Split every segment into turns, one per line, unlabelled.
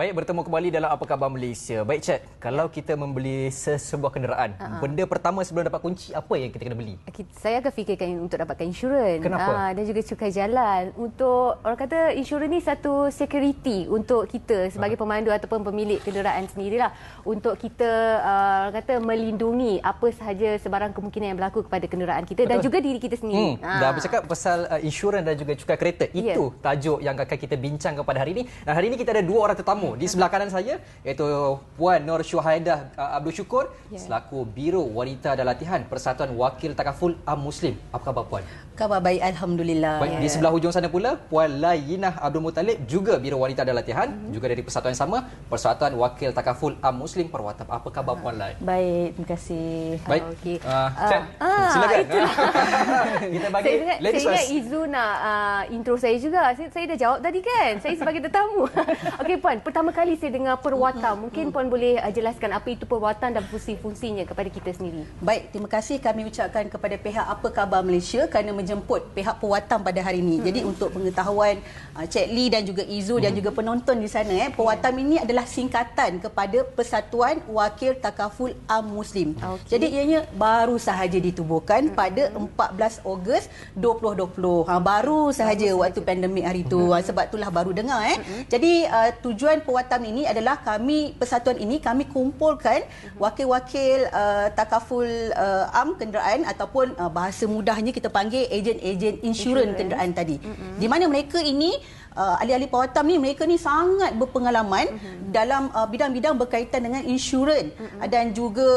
Baik, bertemu kembali dalam Apa Khabar Malaysia. Baik, Chat, kalau kita membeli sebuah kenderaan, benda pertama sebelum dapat kunci, apa yang kita kena beli?
Saya akan fikirkan untuk dapatkan insurans.
Kenapa?
Dan juga cukai jalan. Untuk, orang kata insurans ni satu security untuk kita sebagai pemandu ataupun pemilik kenderaan sendirilah. Untuk kita, orang kata melindungi apa sahaja sebarang kemungkinan yang berlaku kepada kenderaan kita. Betul. Dan juga diri kita sendiri.
Dah bercakap pasal insurans dan juga cukai kereta. Itu tajuk yang akan kita bincangkan pada hari ini. Dan hari ini kita ada dua orang tetamu. Di sebelah kanan saya iaitu Puan Nur Syuhaidah Abdul Syukur selaku Biro Wanita dan Latihan Persatuan Wakil Takaful Am Muslim. Apa khabar Puan?
Khabar baik, alhamdulillah.
Baik, di sebelah hujung sana pula Puan Layyinah Abdul Muttalib, juga Biro Wanita dan Latihan, juga dari persatuan yang sama, Persatuan Wakil Takaful Am Muslim Perwatam. Apa khabar Puan Lai?
Baik, terima kasih.
Baik. Silakan. Kita bagi
saya ingat Izu nak intro saya juga. Saya dah jawab tadi kan. Saya sebagai tetamu. Okey Puan, pertama kali saya dengar Perwatam. Mungkin Puan boleh jelaskan apa itu Perwatam dan fungsi-fungsinya kepada kita sendiri.
Baik, terima kasih kami ucapkan kepada pihak Apa Khabar Malaysia kerana menjemput pihak Perwatam pada hari ini. Jadi untuk pengetahuan Cik Lee dan juga Izu dan juga penonton di sana, Perwatam ini adalah singkatan kepada Persatuan Wakil Takaful Am Muslim. Jadi ianya baru sahaja ditubuhkan pada 14 Ogos 2020. Baru sahaja waktu pandemik hari itu. Sebab itulah baru dengar. Jadi tujuan Perwatam ini adalah persatuan ini kami kumpulkan wakil-wakil takaful am kenderaan ataupun bahasa mudahnya kita panggil ejen-ejen insurans kenderaan tadi. Di mana mereka ini ahli-ahli Perwatam ni, mereka ni sangat berpengalaman dalam bidang-bidang berkaitan dengan insurans dan juga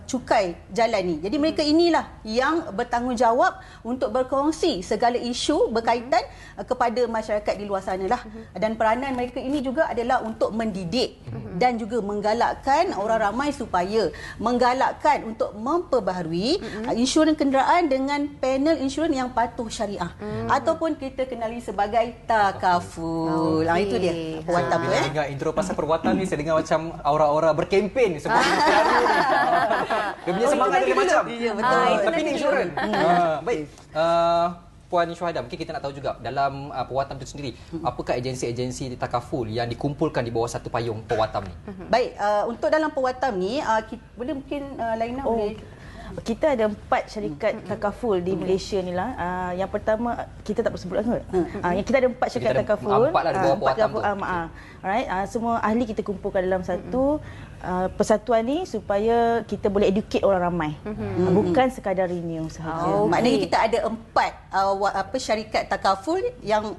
cukai jalan ni. Jadi mereka inilah yang bertanggungjawab untuk berkongsi segala isu berkaitan kepada masyarakat di luar sana lah. Dan peranan mereka ini juga adalah untuk mendidik dan juga menggalakkan orang ramai supaya menggalakkan untuk memperbaharui insurans kenderaan dengan panel insurans yang patuh syariah ataupun kita kenali sebagai takaful. Itu dia Perwatam tu.
Bila dengar intro pasal Perwatam ni, saya dengar macam aura-aura berkempen sebab baru ni. Dia punya semangat dia macam.
Ya, betul.
Tapi ni insurans. Baik. Puan Syuhaidah, mungkin kita nak tahu juga dalam Perwatam itu sendiri, apakah agensi-agensi takaful yang dikumpulkan di bawah satu payung Perwatam ni?
Baik, untuk dalam Perwatam ni, boleh mungkin Laina boleh.
Kita ada 4 syarikat takaful di Malaysia ni lah. Yang pertama, kita tak perlu sebut lah. Kita ada 4 syarikat takaful.
4 lah di bawah Perwatam tu.
Alright, semua ahli kita kumpulkan dalam satu persatuan ni supaya kita boleh educate orang ramai. Bukan sekadar renew sahaja.
Maknanya kita ada 4 syarikat takaful yang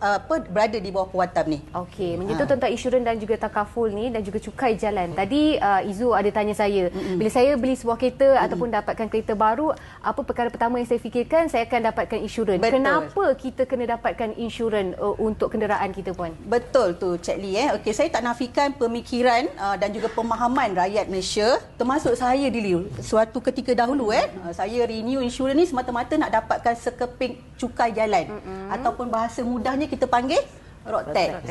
berada di bawah Perwatam ni.
Okey, menyentuh tentang insurans dan juga takaful ni dan juga cukai jalan. Tadi Izu ada tanya saya, bila saya beli sebuah kereta ataupun dapatkan kereta baru, apa perkara pertama yang saya fikirkan? Saya akan dapatkan insurans. Kenapa kita kena dapatkan insurans untuk kenderaan kita, Puan?
Betul tu Cik Lee. Okey, saya tak nafikan pemikiran dan juga pemahaman rakyat Malaysia, termasuk saya dulu. Suatu ketika dahulu saya renew insurans ni semata-mata nak dapatkan sekeping cukai jalan ataupun bahasa mudahnya kita panggil road tax.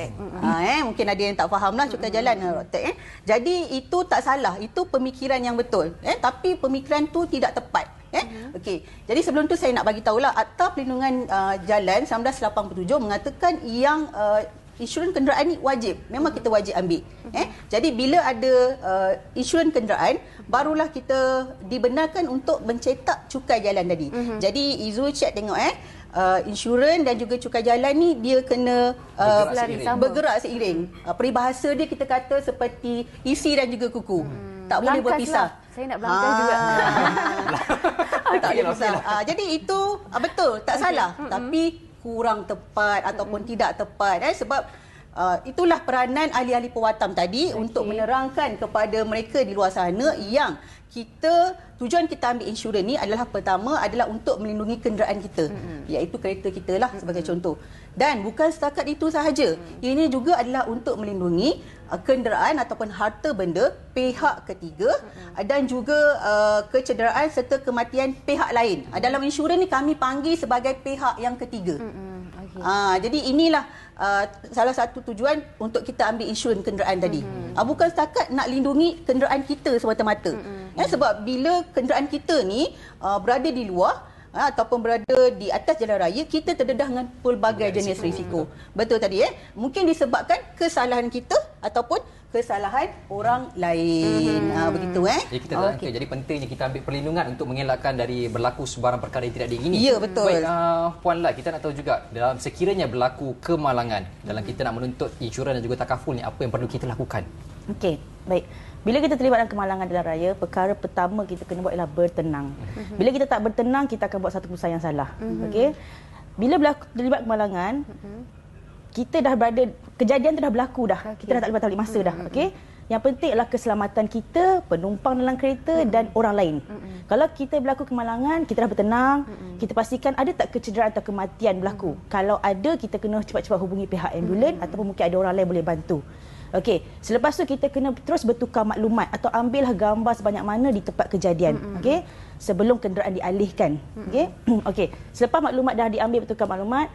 Mungkin ada yang tak faham lah cukai jalan road tax. Jadi itu tak salah, itu pemikiran yang betul. Tapi pemikiran tu tidak tepat. Okey. Jadi sebelum tu saya nak bagi tahulah Akta Perlindungan Jalan 1987 mengatakan yang insurans kenderaan ni wajib. Memang kita wajib ambil. Jadi bila ada insurans kenderaan, barulah kita dibenarkan untuk mencetak cukai jalan tadi. Jadi Izu cek tengok insurans dan juga cukai jalan ni dia kena bergerak seiring. Peribahasa dia kita kata seperti isi dan juga kuku. Tak boleh berpisah.
Saya nak belangkas juga.
Tak boleh berpisah. Jadi itu betul, tak salah. Tapi kurang tepat ataupun tidak tepat. Sebab itulah peranan ahli-ahli Perwatam tadi untuk menerangkan kepada mereka di luar sana yang tujuan kita ambil insurans ni adalah pertama adalah untuk melindungi kenderaan kita, iaitu kereta kita lah sebagai contoh. Dan bukan setakat itu sahaja. Ini juga adalah untuk melindungi kenderaan ataupun harta benda pihak ketiga dan juga kecederaan serta kematian pihak lain. Dalam insurans ni kami panggil sebagai pihak yang ketiga. Jadi inilah salah satu tujuan untuk kita ambil insurans kenderaan tadi. Bukan setakat nak lindungi kenderaan kita semata-mata. Sebab bila kenderaan kita ni berada di luar, ataupun berada di atas jalan raya, kita terdedah dengan pelbagai jenis risiko. Betul tadi mungkin disebabkan kesalahan kita ataupun kesalahan orang lain. Begitu
Jadi kita okay. Jadi pentingnya kita ambil perlindungan untuk mengelakkan dari berlaku sebarang perkara yang tidak diingini.
Ya, betul.
Baik, Puan Lai, kita nak tahu juga dalam sekiranya berlaku kemalangan dalam kita nak menuntut insurans dan juga takaful ni, apa yang perlu kita lakukan?
Okey, baik. Bila kita terlibat dalam kemalangan jalan raya, perkara pertama kita kena buat ialah bertenang. Bila kita tak bertenang, kita akan buat satu keputusan yang salah. Okey. Bila terlibat kemalangan, kita dah berada, kejadian tu dah berlaku dah. Kita dah tak boleh balik masa dah. Okey. Yang penting adalah keselamatan kita, penumpang dalam kereta dan orang lain. Kalau kita berlaku kemalangan, kita dah bertenang, kita pastikan ada tak kecederaan atau kematian berlaku. Kalau ada, kita kena cepat-cepat hubungi pihak ambulans ataupun mungkin ada orang lain boleh bantu. Okey, selepas tu kita kena terus bertukar maklumat atau ambillah gambar sebanyak mana di tempat kejadian. Okey, sebelum kenderaan dialihkan. Okey. Okey, selepas maklumat dah diambil, bertukar maklumat,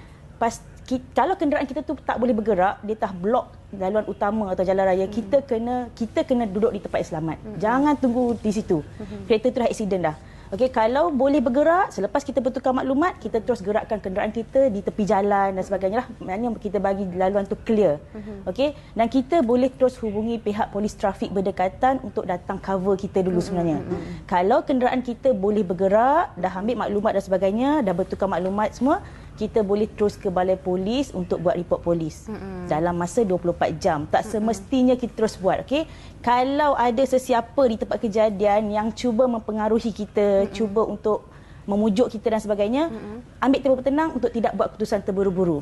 kalau kenderaan kita tu tak boleh bergerak, dia dah blok jalan utama atau jalan raya, kita kena duduk di tempat yang selamat. Jangan tunggu di situ. Kereta tu dah aksiden dah. Okey, kalau boleh bergerak, selepas kita bertukar maklumat, kita terus gerakkan kenderaan kita di tepi jalan dan sebagainya lah. Maknanya kita bagi laluan tu clear. Okey, dan kita boleh terus hubungi pihak polis trafik berdekatan untuk datang cover kita dulu sebenarnya. Kalau kenderaan kita boleh bergerak, dah ambil maklumat dan sebagainya, dah bertukar maklumat semua, kita boleh terus ke balai polis untuk buat report polis dalam masa 24 jam. Tak semestinya kita terus buat. Okay? Kalau ada sesiapa di tempat kejadian yang cuba mempengaruhi kita, cuba untuk memujuk kita dan sebagainya, ambil tempoh tenang untuk tidak buat keputusan terburu-buru.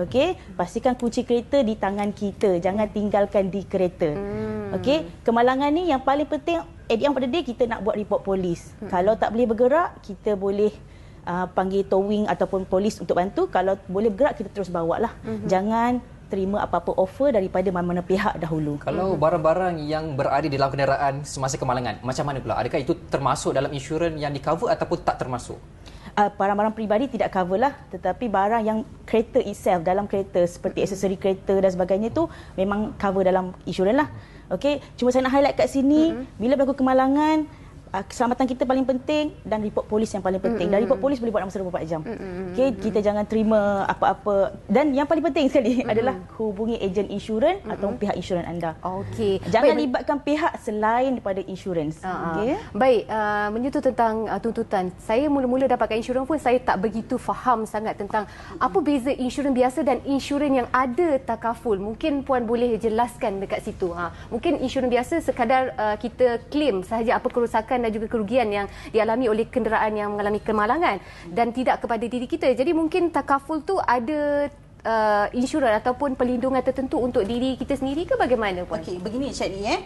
Okay? Pastikan kunci kereta di tangan kita. Jangan tinggalkan di kereta. Okay? Kemalangan ni yang paling penting, at the end of the day, kita nak buat report polis. Kalau tak boleh bergerak, kita boleh panggil towing ataupun polis untuk bantu. Kalau boleh bergerak, kita terus bawa lah. Jangan terima apa-apa offer daripada mana-mana pihak dahulu.
Kalau barang-barang yang berada di dalam kenderaan semasa kemalangan, macam mana pula? Adakah itu termasuk dalam insurans yang di-cover ataupun tak termasuk?
Barang-barang peribadi tidak cover lah, tetapi barang yang kereta itself, dalam kereta seperti aksesori kereta dan sebagainya tu memang cover dalam insurans lah. Okey, cuma saya nak highlight kat sini, bila berlaku kemalangan, keselamatan kita paling penting dan report polis yang paling penting. Dan report polis boleh buat dalam masa 24 jam. Okey, kita jangan terima apa-apa. Dan yang paling penting sekali adalah hubungi ejen insurans atau pihak insurans anda.
Okey.
Jangan libatkan pihak selain daripada insurans. Okey.
Baik, menyentuh tentang tuntutan. Saya mula-mula dapatkan insurans pun saya tak begitu faham sangat tentang apa beza insurans biasa dan insurans yang ada takaful. Mungkin Puan boleh jelaskan dekat situ. Mungkin insurans biasa sekadar kita claim sahaja apa kerosakan dan juga kerugian yang dialami oleh kenderaan yang mengalami kemalangan dan tidak kepada diri kita. Jadi mungkin takaful tu ada insurans ataupun perlindungan tertentu untuk diri kita sendiri ke bagaimana, Puan?
Okey, begini Cik Ni,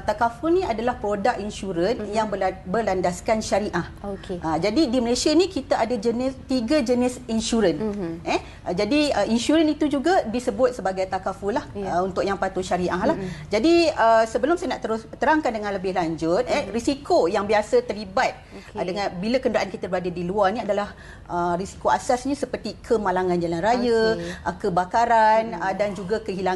takaful ni adalah produk insurans yang berlandaskan syariah.
Okey.
Jadi di Malaysia ni kita ada tiga jenis insurans. Jadi insurans itu juga disebut sebagai takaful lah, untuk yang patuh syariah lah. Jadi sebelum saya nak terus terangkan dengan lebih lanjut, risiko yang biasa terlibat dengan bila kenderaan kita berada di luar ni adalah risiko asasnya seperti kemalangan jalan raya, kebakaran dan juga kehilangan